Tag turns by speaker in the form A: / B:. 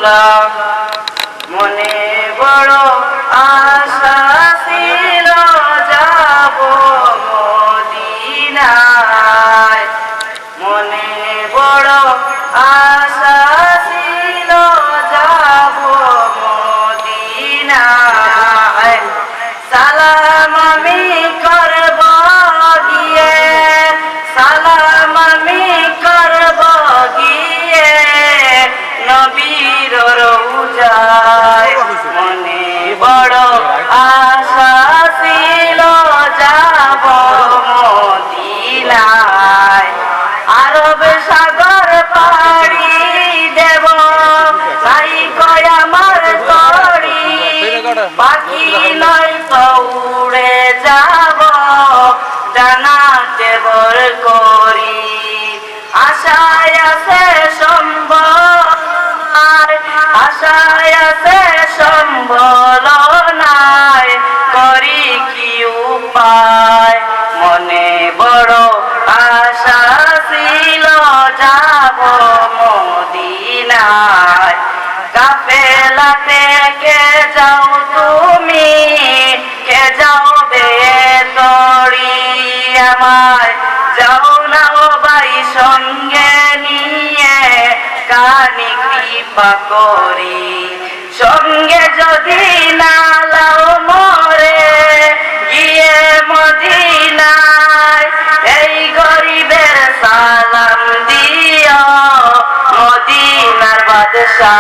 A: রাসূলুল্লাহ মনে বড় আশা ছিল যাব মদিনায় মনে বড় আশা ছিল যাব মদিনায় সালাম আমি করব গিয়ে সালাম আমি করব গিয়ে নবীর রওজায় মনে বড় আশা ছিল যাব মদিনায় আরব সাগর পাড়ি দেব তাই কয় আমার তরি পাখি নয় তো উড়ে যাব জানাতে বর করি আশায় আছে সম্বল আশায় আছে সম্বল নাই করি কি উপায় মনে বড় আশা ছিল যাব মদিনায় কাফেলাতে কে যাও তুমি কে যাও বেতরি আমায় যাও না ও ভাই সঙ্গে নিয়ে কানি কৃপা করি সঙ্গে যদি না লাও মরে গিয়ে মদিনায় এই গরিবের সালাম দিও মদিনার বাদশা